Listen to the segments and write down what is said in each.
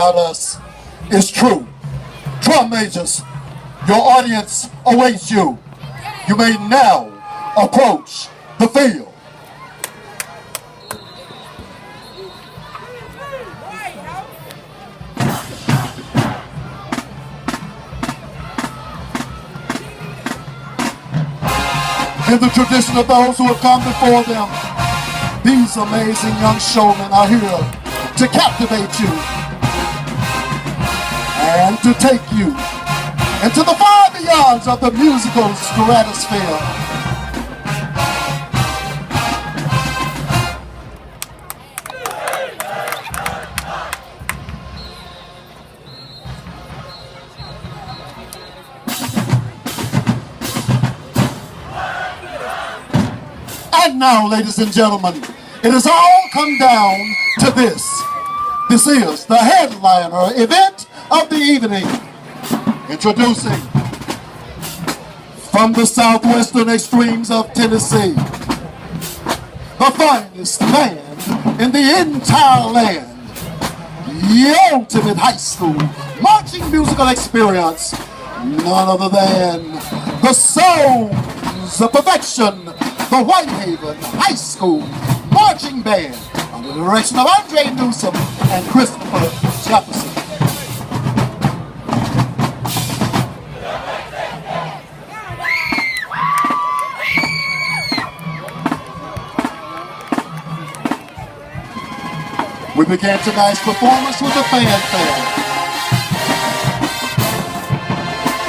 about us is true. Drum majors, your audience awaits you. You may now approach the field. In the tradition of those who have come before them, these amazing young showmen are here to captivate you and to take you into the far beyonds of the musical stratosphere. And now, ladies and gentlemen, it has all come down to this. This is the headliner event of the evening. Introducing, from the southwestern extremes of Tennessee, the finest band in the entire land, the ultimate high school marching musical experience, none other than the Sons of Perfection, the Whitehaven High School Marching Band, under the direction of Andre Newsom and Christopher Jefferson. We began tonight's performance with a fanfare.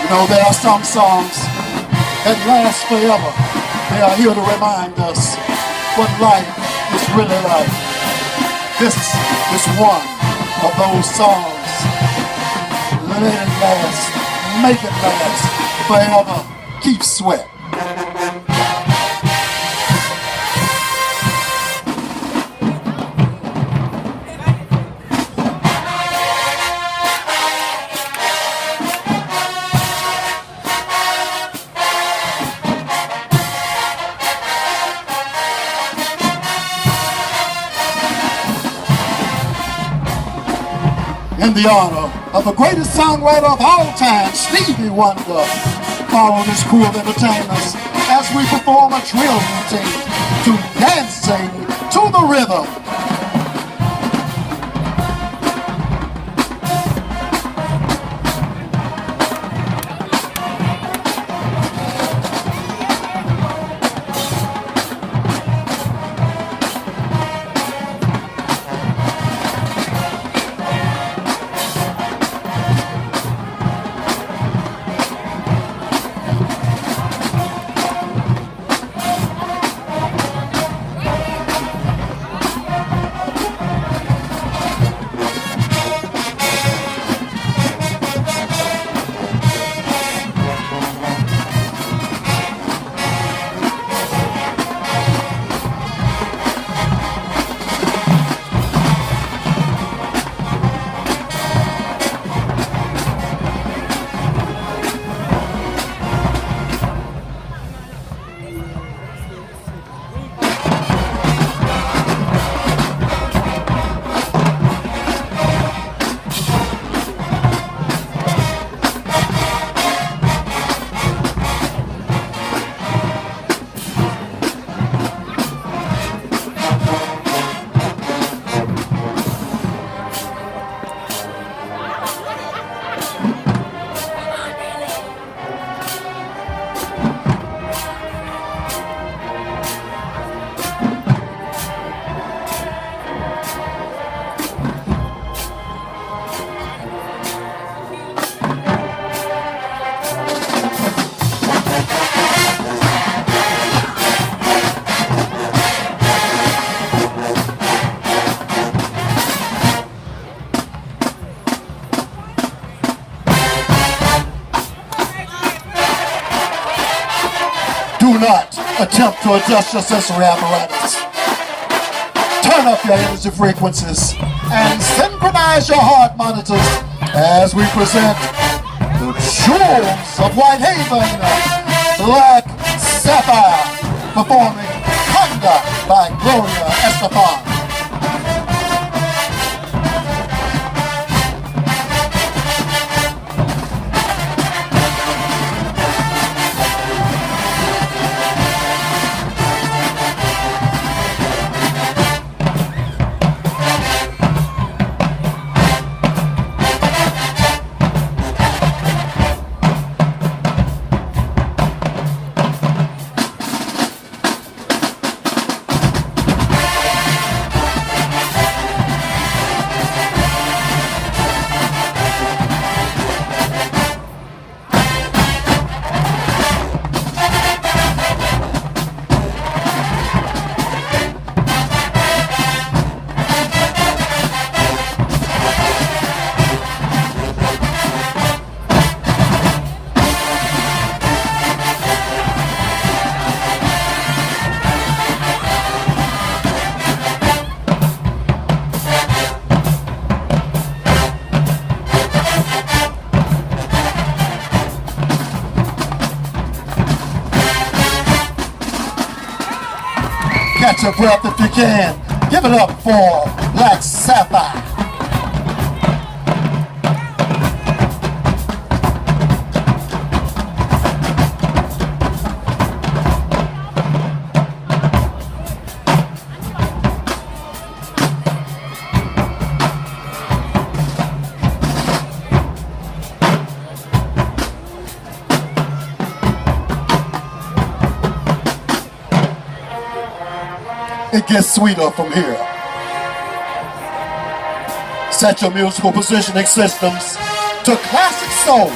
You know, there are some songs that last forever. They are here to remind us what life is really like. This is one of those songs. Let it last, make it last, forever, keep sweat. In the honor of the greatest songwriter of all time, Stevie Wonder, follow this crew of entertainers as we perform a drill routine to dancing to the rhythm. Do not attempt to adjust your sensory apparatus. Turn up your energy frequencies and synchronize your heart monitors as we present the jewels of Whitehaven, Black Sapphire, performing Honda by Gloria Estefan. your breath if you can. Give it up for Black Sapphire. It gets sweeter from here. Set your musical positioning systems to classic soul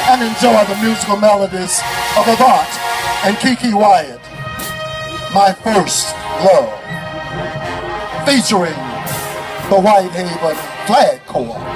and enjoy the musical melodies of Avant and Kiki Wyatt, My First Love, featuring the Whitehaven Flag Corps.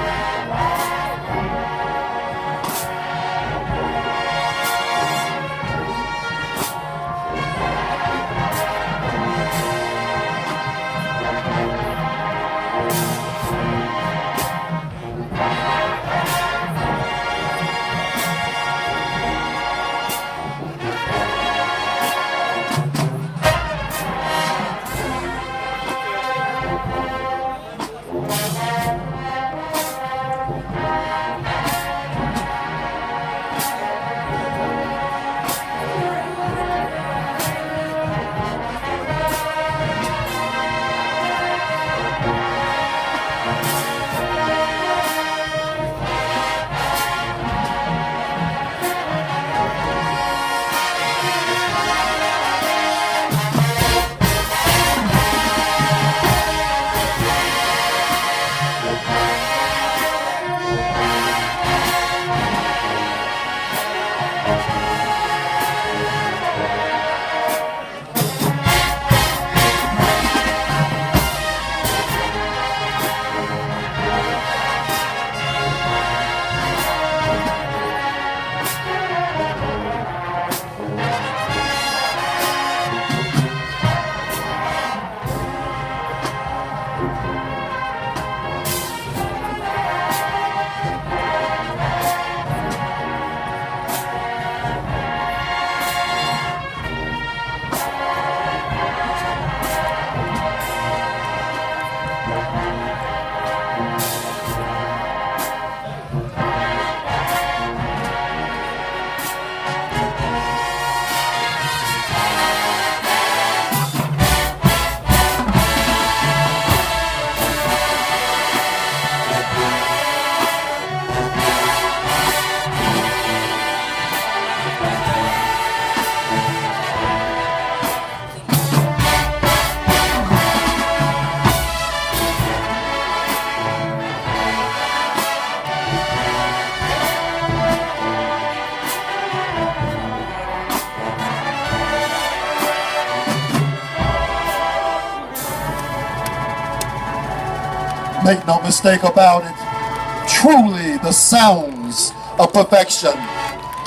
Make no mistake about it, truly the sounds of perfection.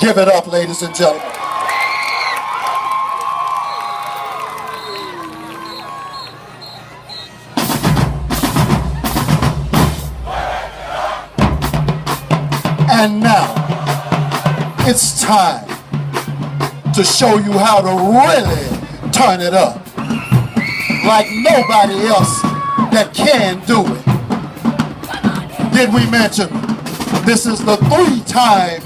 Give it up, ladies and gentlemen. And now, it's time to show you how to really turn it up like nobody else that can do it. Did we mention this is the 3-time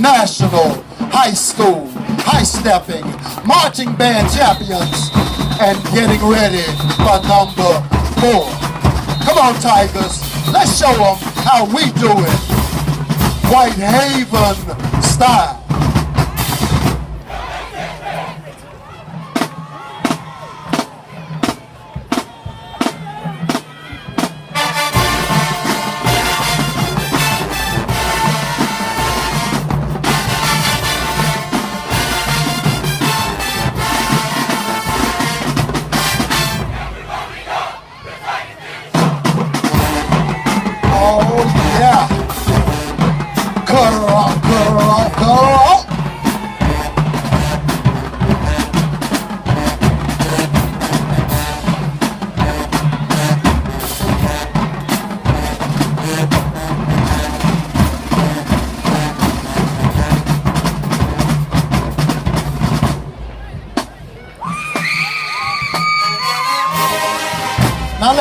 national high school high-stepping marching band champions and getting ready for number 4. Come on, Tigers, let's show them how we do it. Whitehaven style. Oh yeah. Cut her off, cut her off, cut her off.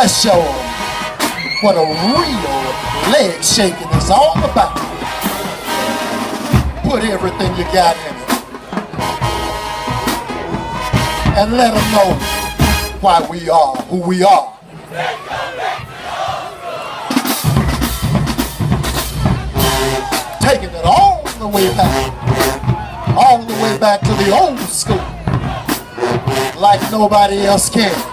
Let's show them what a real leg shaking is all about. Put everything you got in it. And let them know why we are who we are. Taking it all the way back to the old school, like nobody else can.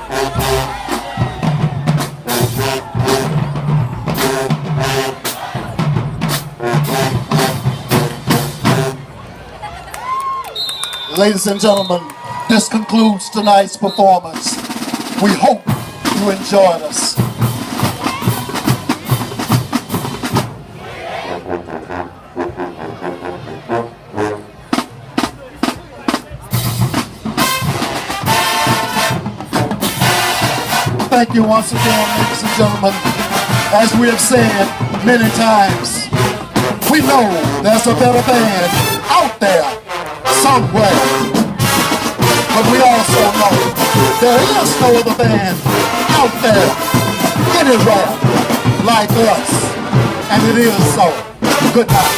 Ladies and gentlemen, this concludes tonight's performance. We hope you enjoyed us. Thank you once again, ladies and gentlemen. As we have said many times, we know there's a better band out there somewhere. But we also know there is no other band out there anywhere like us. And it is so. Good night.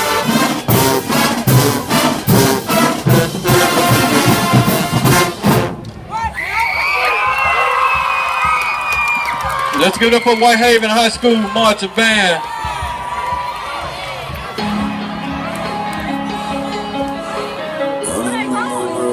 Let's give it up for Whitehaven High School Marching Band.